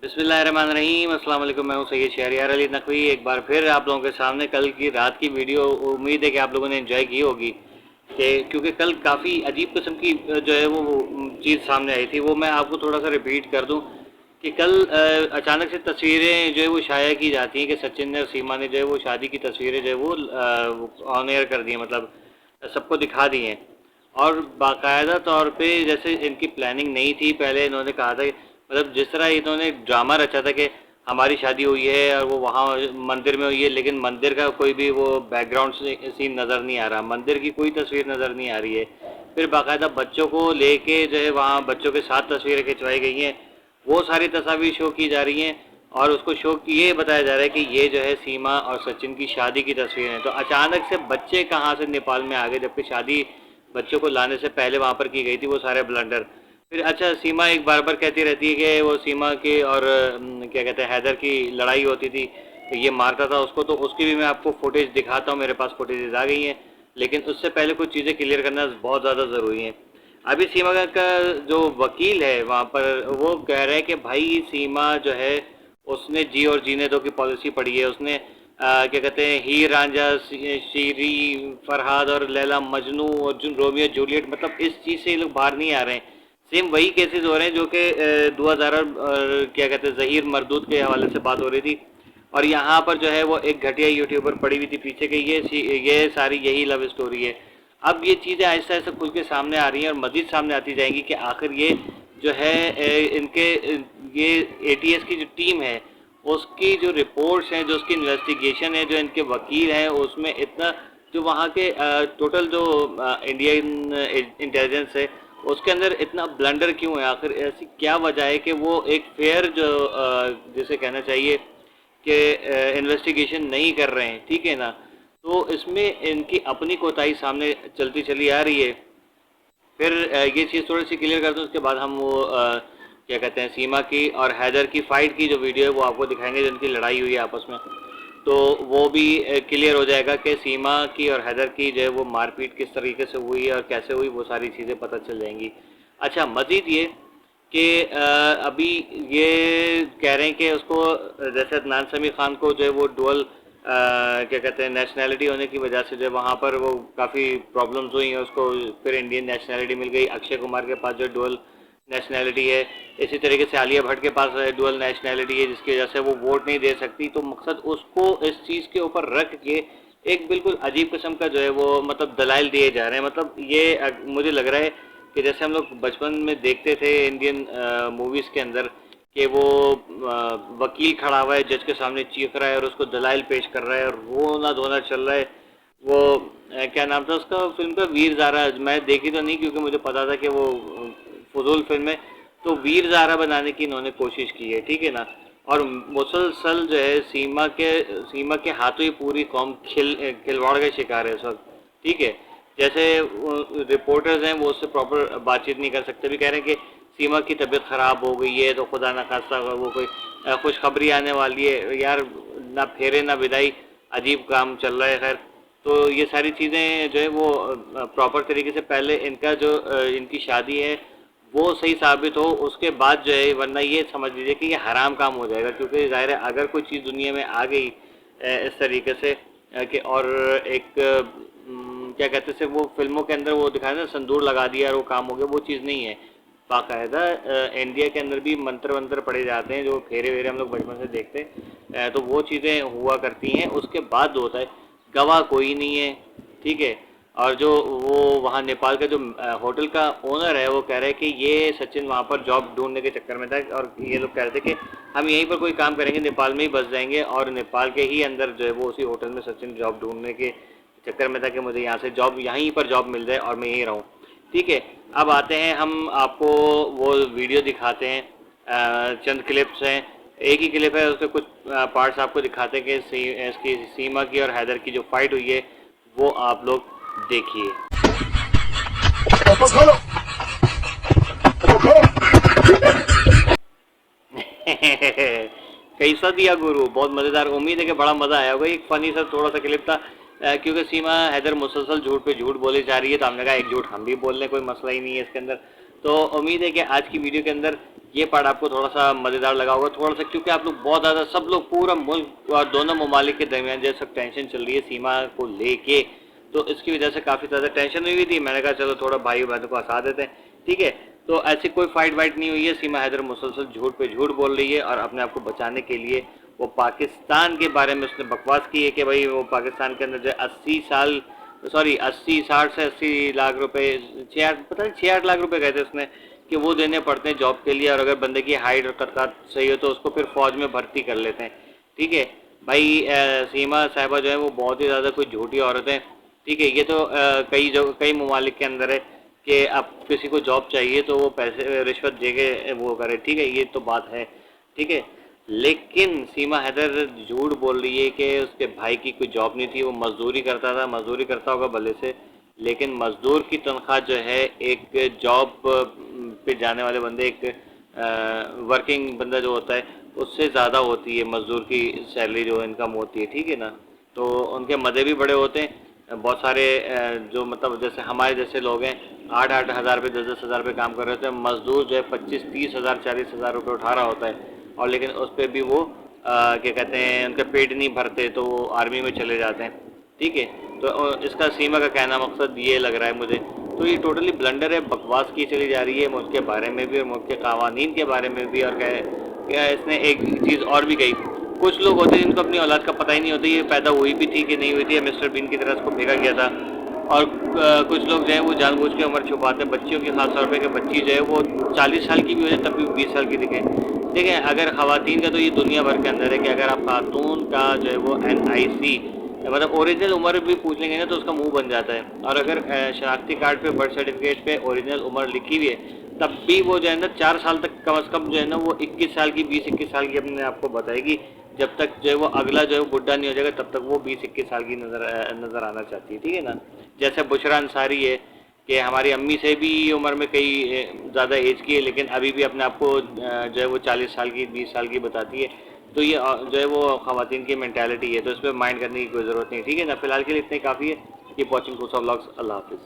बिस्मिल्लाहिर्रहमानिर्रहीम। अस्सलाम वालेकुम। मैं हूं सैयद शहरियार अली नकवी, एक बार फिर आप लोगों के सामने कल की रात की वीडियो। उम्मीद है कि आप लोगों ने एंजॉय की होगी कि क्योंकि कल काफ़ी अजीब किस्म की जो है वो चीज़ सामने आई थी। वो मैं आपको थोड़ा सा रिपीट कर दूं कि कल अचानक से तस्वीरें जो है वो शाया की जाती हैं कि सचिन ने और सीमा ने जो है वो शादी की तस्वीरें जो है वो ऑन एयर कर दी हैं, मतलब सबको दिखा दी हैं। और बाकायदा तौर पे जैसे इनकी प्लानिंग नहीं थी। पहले इन्होंने कहा था, मतलब जिस तरह इन्होंने ड्रामा रचा था कि हमारी शादी हुई है और वो वहाँ मंदिर में हुई है, लेकिन मंदिर का कोई भी वो बैकग्राउंड सीन नज़र नहीं आ रहा, मंदिर की कोई तस्वीर नज़र नहीं आ रही है। फिर बाकायदा बच्चों को लेके जो है वहाँ बच्चों के साथ तस्वीरें खिंचवाई गई हैं, वो सारी तस्वीर शो की जा रही हैं। और उसको शो ये बताया जा रहा है कि ये जो है सीमा और सचिन की शादी की तस्वीरें हैं। तो अचानक से बच्चे कहाँ से नेपाल में आ गए, जबकि शादी बच्चों को लाने से पहले वहाँ पर की गई थी। वो सारे ब्लंडर। फिर अच्छा, सीमा एक बार बार कहती रहती है कि वो सीमा की और क्या कहते हैं हैदर की लड़ाई होती थी, तो ये मारता था उसको। तो उसकी भी मैं आपको फुटेज दिखाता हूँ, मेरे पास फुटेज आ गई हैं। लेकिन उससे पहले कुछ चीज़ें क्लियर करना बहुत ज़्यादा ज़रूरी है। अभी सीमा का जो वकील है वहाँ पर, वो कह रहे हैं कि भाई सीमा जो है उसने जी और जीने दो की पॉलिसी पढ़ी है। उसने क्या कहते हैं हीर रांझा, शीरी, फरहाद और लैला मजनू, अर्जुन रोमियो जूलियट, मतलब इस चीज़ से ये लोग बाहर नहीं आ रहे हैं। सेम वही केसेस हो रहे हैं जो कि 2000 क्या कहते हैं जहीर मरदूद के हवाले से बात हो रही थी। और यहाँ पर जो है वो एक घटिया यूट्यूबर पड़ी हुई थी पीछे के, ये सारी यही लव स्टोरी है। अब ये चीज़ें आहिस्ता आहिस्ता खुल के सामने आ रही हैं और मज़ीद सामने आती जाएंगी कि आखिर ये जो है इनके ये एटीएस की जो टीम है उसकी जो रिपोर्ट्स हैं, जो उसकी इन्वेस्टिगेशन है, जो इनके वकील हैं, उसमें इतना जो वहाँ के टोटल जो इंडियन इंटेलिजेंस है उसके अंदर इतना ब्लंडर क्यों है। आखिर ऐसी क्या वजह है कि वो एक फेयर जो जिसे कहना चाहिए कि इन्वेस्टिगेशन नहीं कर रहे हैं, ठीक है ना। तो इसमें इनकी अपनी कोताही सामने चलती चली आ रही है। फिर ये चीज़ थोड़ी सी क्लियर कर दूँ, उसके बाद हम वो क्या कहते हैं सीमा की और हैदर की फ़ाइट की जो वीडियो है वो आपको दिखाएंगे, जिनकी लड़ाई हुई है आपस में। तो वो भी क्लियर हो जाएगा कि सीमा की और हैदर की जो है वो मारपीट किस तरीके से हुई और कैसे हुई, वो सारी चीज़ें पता चल जाएंगी। अच्छा, मज़ीद ये कि अभी ये कह रहे हैं कि उसको जैसे अदनान समी खान को जो है वो डुअल क्या कहते हैं नेशनैलिटी होने की वजह से जो वहाँ पर वो काफ़ी प्रॉब्लम्स हुई हैं, उसको फिर इंडियन नेशनैलिटी मिल गई। अक्षय कुमार के पास जो डुअल नेशनैलिटी है, इसी तरीके से आलिया भट्ट के पास डुअल नेशनैलिटी है, जिसकी वजह से वो वोट नहीं दे सकती। तो मकसद उसको इस चीज़ के ऊपर रख के एक बिल्कुल अजीब किस्म का जो है वो मतलब दलाइल दिए जा रहे हैं। मतलब ये मुझे लग रहा है कि जैसे हम लोग बचपन में देखते थे इंडियन मूवीज़ के अंदर कि वो वकील खड़ा हुआ है जज के सामने, चीख रहा है और उसको दलाइल पेश कर रहा है और रोना धोना चल रहा है। वो क्या नाम था उसका फिल्म का, वीर ज़ारा। मैं देखी तो नहीं क्योंकि मुझे पता था कि वो फजूल फिल्म है। तो वीर ज़ारा बनाने की इन्होंने कोशिश की है, ठीक है ना। और मुसलसल जो है सीमा के हाथों ही पूरी कौम खिलवाड़ का शिकार है इस वक्त, ठीक है। जैसे रिपोर्टर्स हैं वो उससे प्रॉपर बातचीत नहीं कर सकते, भी कह रहे हैं कि सीमा की तबीयत ख़राब हो गई है तो खुदा न खास्ता वो कोई खुशखबरी आने वाली है। यार, ना फेरे ना विदाई, अजीब काम चल रहा है। खैर, तो ये सारी चीज़ें जो है वो प्रॉपर तरीके से पहले इनका जो इनकी शादी है वो सही साबित हो, उसके बाद जो है, वरना ये समझ लीजिए कि ये हराम काम हो जाएगा। क्योंकि ज़ाहिर है अगर कोई चीज़ दुनिया में आ गई इस तरीके से कि और एक क्या कहते हैं वो फिल्मों के अंदर वो दिखाया ना, संदूर लगा दिया और वो काम हो गया, वो चीज़ नहीं है। बाकायदा इंडिया के अंदर भी मंत्र वंत्र पढ़े जाते हैं, जो फेरे वेरे हम लोग बचपन से देखते हैं। तो वो चीज़ें हुआ करती हैं। उसके बाद होता है गवाह कोई नहीं है, ठीक है। और जो वो वहाँ नेपाल का जो होटल का ओनर है वो कह रहे हैं कि ये सचिन वहाँ पर जॉब ढूंढने के चक्कर में था और ये लोग कह रहे थे कि हम यहीं पर कोई काम करेंगे, नेपाल में ही बस जाएंगे। और नेपाल के ही अंदर जो है वो उसी होटल में सचिन जॉब ढूंढने के चक्कर में था कि मुझे यहाँ से जॉब, यहीं पर जॉब मिल जाए और मैं यहीं रहूँ, ठीक है। अब आते हैं, हम आपको वो वीडियो दिखाते हैं, चंद क्लिप्स हैं। एक ही क्लिप है, उसके कुछ पार्ट्स आपको दिखाते हैं कि इसकी सीमा की और हैदर की जो फाइट हुई है वो आप लोग देखिए। कैसा दिया गुरु, बहुत मज़ेदार। उम्मीद है कि बड़ा मज़ा आया होगा। एक फ़नी सा थोड़ा सा क्लिप था क्योंकि सीमा हैदर मुसलसल झूठ पे झूठ बोली जा रही है, तो हमने कहा एक झूठ हम भी बोल लें, कोई मसला ही नहीं है इसके अंदर। तो उम्मीद है कि आज की वीडियो के अंदर ये पार्ट आपको थोड़ा सा मज़ेदार लगा होगा थोड़ा सा, क्योंकि आप लोग बहुत ज़्यादा, सब लोग पूरा मुल्क और दोनों ममालिक के दरमियान जैसे टेंशन चल रही है सीमा को लेके, तो इसकी वजह से काफ़ी ज़्यादा टेंशन हुई थी। मैंने कहा चलो थोड़ा भाई बहनों को हंसा देते हैं, ठीक है। तो ऐसी कोई फाइट वाइट नहीं हुई है। सीमा हैदर मुसलसल झूठ पे झूठ बोल रही है और अपने आप को बचाने के लिए वो पाकिस्तान के बारे में उसने बकवास की है कि भाई वो पाकिस्तान के अंदर जो 60 से 80 लाख रुपए, 6-8 लाख रुपए कहते उसने कि वो देने पड़ते हैं जॉब के लिए, और अगर बंदे की हाइट और कद सही हो तो उसको फिर फौज में भर्ती कर लेते हैं, ठीक है। भाई सीमा साहिबा जो है वो बहुत ही ज़्यादा कोई झूठी औरत है, ठीक है। ये तो कई ममालिक के अंदर है कि अब किसी को जॉब चाहिए तो वो पैसे रिश्वत दे के वो करे, ठीक है, ये तो बात है, ठीक है। लेकिन सीमा हैदर झूठ बोल रही है कि उसके भाई की कोई जॉब नहीं थी, वो मजदूरी करता था, मजदूरी करता होगा भले से, लेकिन मजदूर की तनख्वाह जो है एक जॉब पे जाने वाले बंदे, एक वर्किंग बंदा जो होता है उससे ज़्यादा होती है मजदूर की सैलरी जो इनकम होती है, ठीक है ना। तो उनके मज़े भी बड़े होते हैं। बहुत सारे जो मतलब जैसे हमारे जैसे लोग हैं 8-8 हज़ार रुपये 10-10 हज़ार रुपये काम कर रहे होते हैं, मजदूर जो है 25-30 हज़ार 40 हज़ार रुपये उठा रहा होता है, और लेकिन उस पर भी वो क्या कहते हैं उनका पेट नहीं भरते तो वो आर्मी में चले जाते हैं, ठीक है। तो इसका सीमा का कहना मकसद ये लग रहा है मुझे। तो ये टोटली ब्लंडर है, बकवास की चली जा रही है मुल्क के बारे में भी और मुल्क के कवानीन के बारे में भी। और क्या इसने एक चीज़ और भी कही, कुछ लोग होते हैं जिनको अपनी औलाद का पता ही नहीं होता ये पैदा हुई भी थी कि नहीं हुई थी, मिस्टर बीन की तरह उसको फेंका गया था। और कुछ लोग जो है वो जानबूझ के उम्र छुपाते हैं बच्चियों की, खासतौर पर कि बच्ची जो है वो 40 साल की भी हो जाए तब भी 20 साल की दिखे। देखें, अगर ख़वातीन का तो ये दुनिया भर के अंदर है कि अगर आप खातून का जो है वो NIC मतलब ओरिजिनल उम्र भी पूछ लेंगे ना तो उसका मुंह बन जाता है, और अगर शनाख्ती कार्ड पे बर्थ सर्टिफिकेट पे ओरिजिनल उम्र लिखी हुई है तब भी वो जो है ना 4 साल तक कम से कम जो है ना वो 21 साल की 20-21 साल की अपने आपको बताएगी, जब तक जो है वो अगला जो है वो बुढ़ा नहीं हो जाएगा तब तक वो 20-21 साल की नज़र आना चाहती है, ठीक है ना। जैसे बुशरा अंसारी है कि हमारी अम्मी से भी उम्र में कई ज़्यादा एज की है लेकिन अभी भी अपने आप को जो है वो 40 साल की 20 साल की बताती है। तो ये जो है वो ख़वातीन की मेंटालिटी है, तो इस पर माइंड करने की कोई ज़रूरत नहीं, ठीक है ना। फिलहाल के लिए इतने काफ़ी है। Keep watching vlogs. अल्लाह हाफिज़।